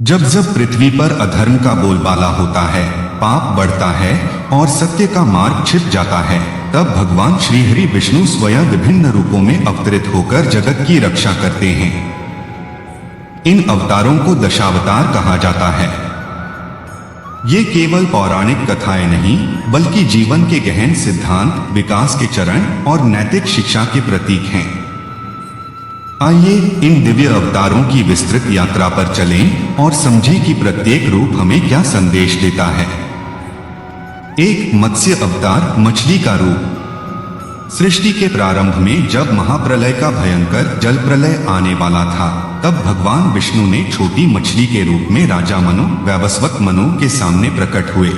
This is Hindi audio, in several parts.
जब जब पृथ्वी पर अधर्म का बोलबाला होता है, पाप बढ़ता है और सत्य का मार्ग छिप जाता है, तब भगवान श्री हरि विष्णु स्वयं विभिन्न रूपों में अवतरित होकर जगत की रक्षा करते हैं। इन अवतारों को दशावतार कहा जाता है। ये केवल पौराणिक कथाएं नहीं, बल्कि जीवन के गहन सिद्धांत, विकास के चरण और नैतिक शिक्षा के प्रतीक हैं। आइए इन दिव्य अवतारों की विस्तृत यात्रा पर चलें और समझें कि प्रत्येक रूप हमें क्या संदेश देता है। एक मत्स्य अवतार, मछली का रूप। सृष्टि के प्रारंभ में जब महाप्रलय का भयंकर जल प्रलय आने वाला था, तब भगवान विष्णु ने छोटी मछली के रूप में राजा मनु, वैवस्वत मनु के सामने प्रकट हुए।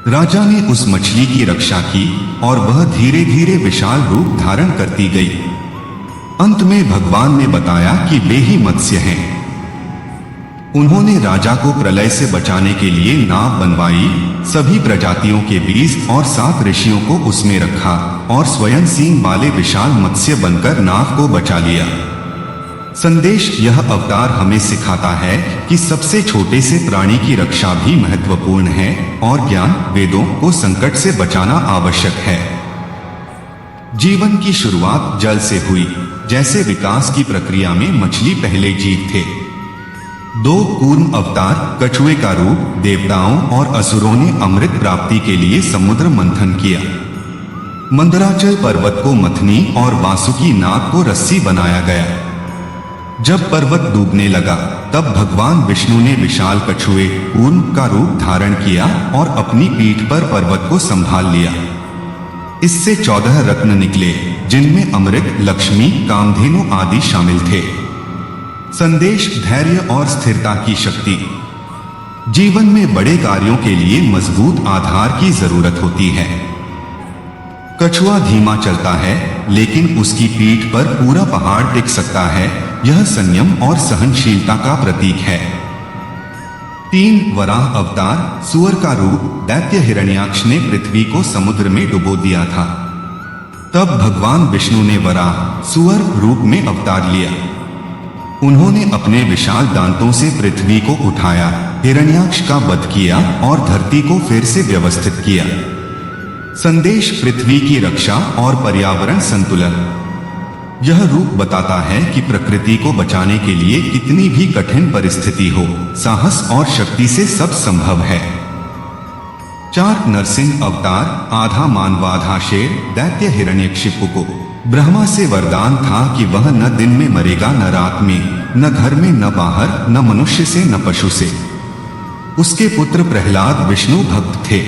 राजा ने उस मछली की रक्षा की और वह धीरे धीरे विशाल रूप धारण करती गई। अंत में भगवान ने बताया कि वे ही मत्स्य हैं। उन्होंने राजा को प्रलय से बचाने के लिए नाव बनवाई, सभी प्रजातियों के बीज और 7 ऋषियों को उसमें रखा और स्वयं सींग वाले विशाल मत्स्य बनकर नाव को बचा लिया। संदेश: यह अवतार हमें सिखाता है कि सबसे छोटे से प्राणी की रक्षा भी महत्वपूर्ण है और ज्ञान, वेदों को संकट से बचाना आवश्यक है। जीवन की शुरुआत जल से हुई। जैसे विकास की प्रक्रिया में मछली पहले जीव थे। 2 कूर्म अवतार, कछुए का रूप। देवताओं और असुरों ने अमृत प्राप्ति के लिए समुद्र मंथन किया। मंदराचल पर्वत को मथनी और वासुकी नाग को रस्सी बनाया गया। जब पर्वत डूबने लगा, तब भगवान विष्णु ने विशाल कछुए कूर्म का रूप धारण किया और अपनी पीठ पर पर्वत को संभाल लिया। इससे 14 रत्न निकले, जिनमें अमृत, लक्ष्मी, कामधेनु आदि शामिल थे। संदेश: धैर्य और स्थिरता की शक्ति। जीवन में बड़े कार्यों के लिए मजबूत आधार की जरूरत होती है। कछुआ धीमा चलता है, लेकिन उसकी पीठ पर पूरा पहाड़ टिक सकता है। यह संयम और सहनशीलता का प्रतीक है। 3 वराह अवतार, सुअर का रूप। दैत्य हिरण्याक्ष ने पृथ्वी को समुद्र में डुबो दिया था। तब भगवान विष्णु ने वराह, सुअर रूप में अवतार लिया। उन्होंने अपने विशाल दांतों से पृथ्वी को उठाया, हिरण्याक्ष का वध किया और धरती को फिर से व्यवस्थित किया। संदेश: पृथ्वी की रक्षा और पर्यावरण संतुलन। यह रूप बताता है कि प्रकृति को बचाने के लिए कितनी भी कठिन परिस्थिति हो, साहस और शक्ति से सब संभव है। 4 नरसिंह अवतार, आधा मानव आधा शेर। दैत्य हिरण्यकशिपु को ब्रह्मा से वरदान था कि वह न दिन में मरेगा न रात में, न घर में न बाहर, न मनुष्य से न पशु से। उसके पुत्र प्रहलाद विष्णु भक्त थे।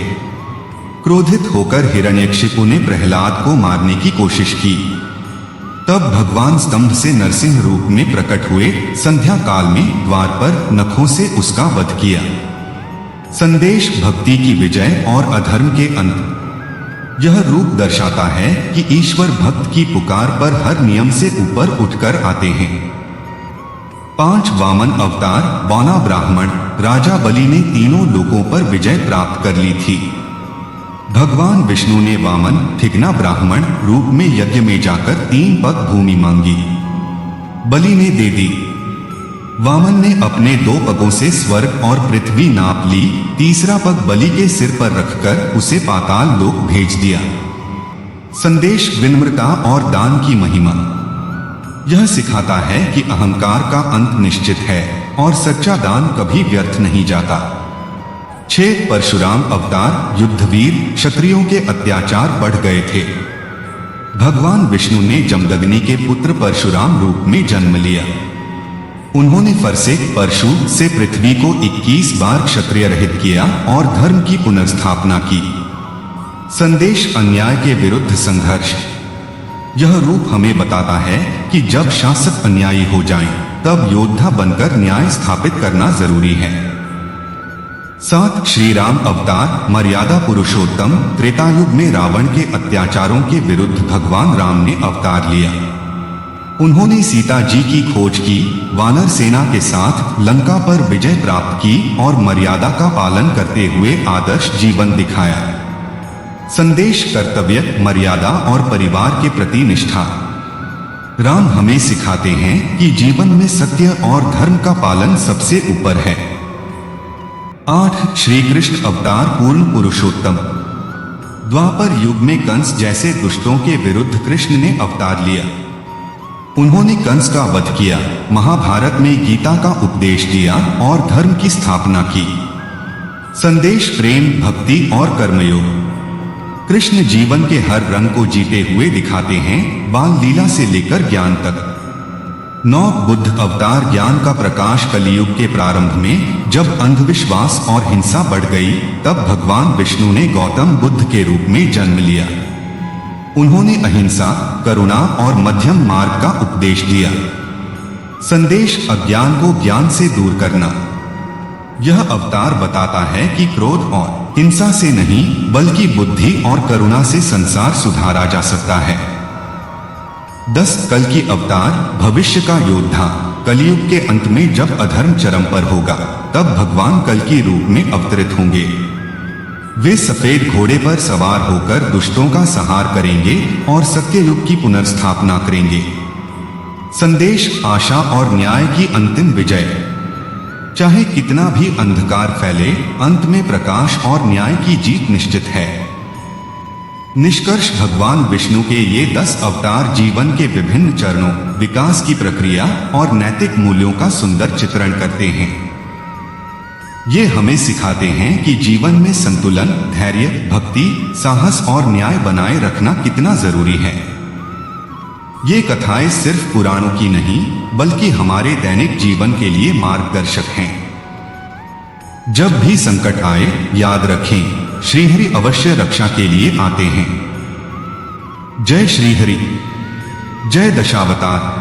क्रोधित होकर हिरण्यकशिपु ने प्रहलाद को मारने की कोशिश की। तब भगवान स्तंभ से नरसिंह रूप में प्रकट हुए। संध्या काल में द्वार पर नखों से उसका वध किया। संदेश: भक्ति की विजय और अधर्म के अंत। यह रूप दर्शाता है कि ईश्वर भक्त की पुकार पर हर नियम से ऊपर उठकर आते हैं। 5 वामन अवतार, बौना ब्राह्मण। राजा बलि ने तीनों लोकों पर विजय प्राप्त कर ली थी। भगवान विष्णु ने वामन, थिगना ब्राह्मण रूप में यज्ञ में जाकर 3 पग भूमि मांगी। बलि ने दे दी। वामन ने अपने 2 पगों से स्वर्ग और पृथ्वी नाप ली। तीसरा पग बलि के सिर पर रखकर उसे पाताल लोक भेज दिया। संदेश: विनम्रता और दान की महिमा। यह सिखाता है कि अहंकार का अंत निश्चित है और सच्चा दान कभी व्यर्थ नहीं जाता। 6 परशुराम अवतार, युद्धवीर। क्षत्रियों के अत्याचार बढ़ गए थे। भगवान विष्णु ने जमदग्नि के पुत्र परशुराम रूप में जन्म लिया। उन्होंने फरसेक परशु से पृथ्वी को 21 बार क्षत्रिय रहित किया और धर्म की पुनर्स्थापना की। संदेश: अन्याय के विरुद्ध संघर्ष। यह रूप हमें बताता है कि जब शासक अन्यायी हो जाएं, तब योद्धा बनकर न्याय स्थापित करना जरूरी है। 7 श्री राम अवतार, मर्यादा पुरुषोत्तम। त्रेतायुग में रावण के अत्याचारों के विरुद्ध भगवान राम ने अवतार लिया। उन्होंने सीता जी की खोज की, वानर सेना के साथ लंका पर विजय प्राप्त की और मर्यादा का पालन करते हुए आदर्श जीवन दिखाया। संदेश: कर्तव्य, मर्यादा और परिवार के प्रति निष्ठा। राम हमें सिखाते हैं कि जीवन में सत्य और धर्म का पालन सबसे ऊपर है। 8 श्री कृष्ण अवतार पूर्ण पुरुषोत्तम। द्वापर युग में कंस जैसे दुष्टों के विरुद्ध कृष्ण ने अवतार लिया। उन्होंने कंस का वध किया, महाभारत में गीता का उपदेश दिया और धर्म की स्थापना की। संदेश प्रेम, भक्ति और कर्मयोग। कृष्ण जीवन के हर रंग को जीते हुए दिखाते हैं, बाल लीला से लेकर ज्ञान तक। 9 बुद्ध अवतार ज्ञान का प्रकाश। कलियुग के प्रारंभ में जब अंधविश्वास और हिंसा बढ़ गई, तब भगवान विष्णु ने गौतम बुद्ध के रूप में जन्म लिया। उन्होंने अहिंसा, करुणा और मध्यम मार्ग का उपदेश दिया। संदेश अज्ञान को ज्ञान से दूर करना। यह अवतार बताता है कि क्रोध और हिंसा से नहीं, बल्कि बुद्धि और करुणा से संसार सुधारा जा सकता है। 10 कल की अवतार, भविष्य का योद्धा। कलियुग के अंत में जब अधर्म चरम पर होगा, तब भगवान कल की रूप में अवतरित होंगे। वे सफेद घोड़े पर सवार होकर दुष्टों का संहार करेंगे और सत्ययुग की पुनर्स्थापना करेंगे। संदेश आशा और न्याय की अंतिम विजय। चाहे कितना भी अंधकार फैले, अंत में प्रकाश और न्याय की जीत निश्चित है। निष्कर्ष, भगवान विष्णु के ये 10 अवतार जीवन के विभिन्न चरणों, विकास की प्रक्रिया और नैतिक मूल्यों का सुंदर चित्रण करते हैं। ये हमें सिखाते हैं कि जीवन में संतुलन, धैर्य, भक्ति, साहस और न्याय बनाए रखना कितना जरूरी है। ये कथाएं सिर्फ पुराणों की नहीं, बल्कि हमारे दैनिक जीवन के लिए मार्गदर्शक हैं। जब भी संकट आए, याद रखें, श्रीहरि अवश्य रक्षा के लिए आते हैं। जय श्रीहरि, जय दशावतार।